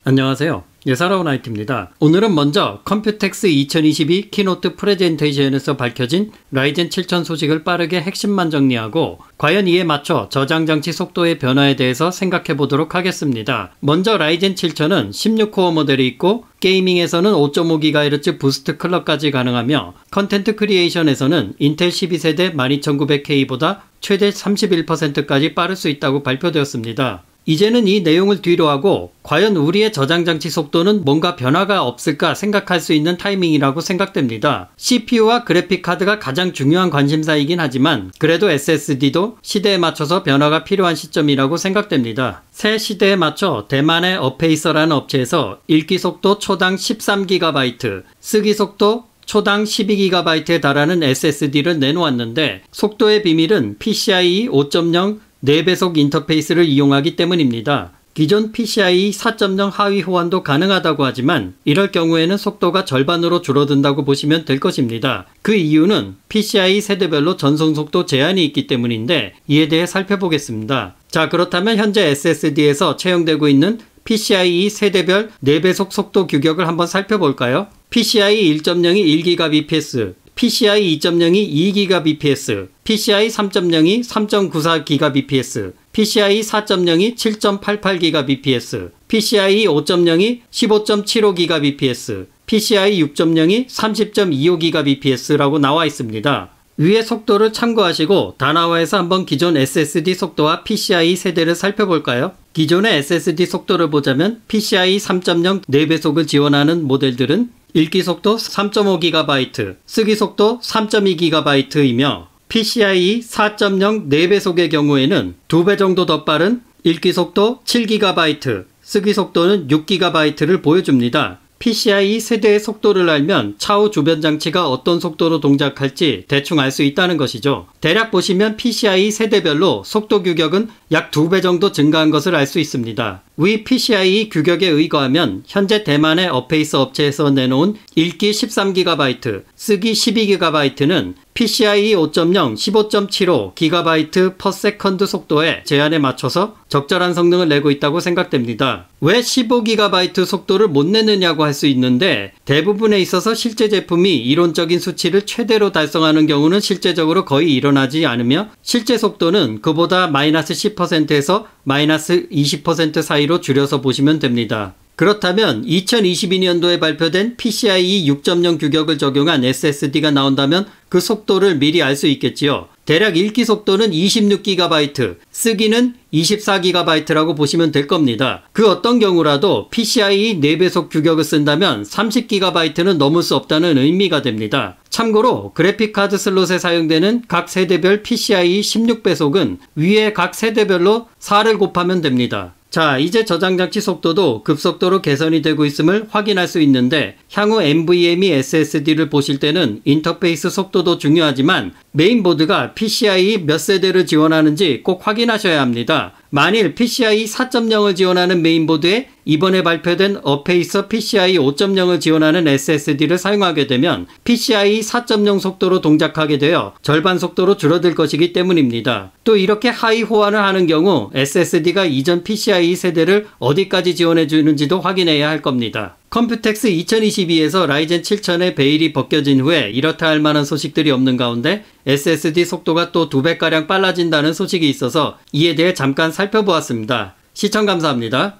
안녕하세요. 예사로운 IT입니다. 오늘은 먼저 컴퓨텍스 2022 키노트 프레젠테이션에서 밝혀진 라이젠 7000 소식을 빠르게 핵심만 정리하고 과연 이에 맞춰 저장장치 속도의 변화에 대해서 생각해 보도록 하겠습니다. 먼저 라이젠 7000은 16코어 모델이 있고 게이밍에서는 5.5GHz 부스트 클럭까지 가능하며 컨텐트 크리에이션에서는 인텔 12세대 12900K보다 최대 31%까지 빠를 수 있다고 발표되었습니다. 이제는 이 내용을 뒤로하고 과연 우리의 저장장치 속도는 뭔가 변화가 없을까 생각할 수 있는 타이밍이라고 생각됩니다. CPU와 그래픽카드가 가장 중요한 관심사이긴 하지만 그래도 SSD도 시대에 맞춰서 변화가 필요한 시점이라고 생각됩니다. 새 시대에 맞춰 대만의 어페이서라는 업체에서 읽기 속도 초당 13GB, 쓰기 속도 초당 12GB에 달하는 SSD를 내놓았는데 속도의 비밀은 PCIe 5.0 4배속 인터페이스를 이용하기 때문입니다. 기존 PCIe 4.0 하위 호환도 가능하다고 하지만 이럴 경우에는 속도가 절반으로 줄어든다고 보시면 될 것입니다. 그 이유는 PCIe 세대별로 전송 속도 제한이 있기 때문인데 이에 대해 살펴보겠습니다. 자, 그렇다면 현재 SSD에서 채용되고 있는 PCIe 세대별 4배속 속도 규격을 한번 살펴볼까요? PCIe 1.0이 1GBps, PCIe 2.0이 2GBps, PCIe 3.0이 3.94GBps, PCIe 4.0이 7.88GBps, PCIe 5.0이 15.75GBps, PCIe 6.0이 30.25GBps라고 나와 있습니다. 위의 속도를 참고하시고 다나와에서 한번 기존 SSD 속도와 PCIe 세대를 살펴볼까요? 기존의 SSD 속도를 보자면 PCIe 3.0 4배속을 지원하는 모델들은 읽기 속도 3.5GB, 쓰기 속도 3.2GB이며 PCIe 4.0 4배속의 경우에는 2배 정도 더 빠른 읽기 속도 7GB, 쓰기 속도는 6GB를 보여줍니다. PCIe 세대의 속도를 알면 차후 주변 장치가 어떤 속도로 동작할지 대충 알 수 있다는 것이죠. 대략 보시면 PCIe 세대별로 속도 규격은 약 2배 정도 증가한 것을 알 수 있습니다. 위 PCIe 규격에 의거하면 현재 대만의 어페이서 업체에서 내놓은 읽기 13GB, 쓰기 12GB는 PCIe 5.0 15.75GB/s 속도의 제한에 맞춰서 적절한 성능을 내고 있다고 생각됩니다. 왜 15GB 속도를 못 내느냐고 할 수 있는데 대부분에 있어서 실제 제품이 이론적인 수치를 최대로 달성하는 경우는 실제적으로 거의 일어나지 않으며 실제 속도는 그보다 마이너스 10%에서 마이너스 20% 사이로 줄여서 보시면 됩니다. 그렇다면 2022년도에 발표된 PCIe 6.0 규격을 적용한 SSD가 나온다면 그 속도를 미리 알 수 있겠지요. 대략 읽기 속도는 26GB, 쓰기는 24GB라고 보시면 될 겁니다. 그 어떤 경우라도 PCIe 4배속 규격을 쓴다면 30GB는 넘을 수 없다는 의미가 됩니다. 참고로 그래픽카드 슬롯에 사용되는 각 세대별 PCIe 16배속은 위에 각 세대별로 4를 곱하면 됩니다. 자, 이제 저장장치 속도도 급속도로 개선이 되고 있음을 확인할 수 있는데 향후 NVMe SSD를 보실 때는 인터페이스 속도도 중요하지만 메인보드가 PCIe 몇 세대를 지원하는지 꼭 확인하셔야 합니다. 만일 PCIe 4.0을 지원하는 메인보드에 이번에 발표된 어페이서 PCIe 5.0을 지원하는 SSD를 사용하게 되면 PCIe 4.0 속도로 동작하게 되어 절반 속도로 줄어들 것이기 때문입니다. 또 이렇게 하위 호환을 하는 경우 SSD가 이전 PCIe 세대를 어디까지 지원해 주는지도 확인해야 할 겁니다. 컴퓨텍스 2022에서 라이젠 7000의 베일이 벗겨진 후에 이렇다 할 만한 소식들이 없는 가운데 SSD 속도가 또 2배가량 빨라진다는 소식이 있어서 이에 대해 잠깐 살펴보았습니다. 시청 감사합니다.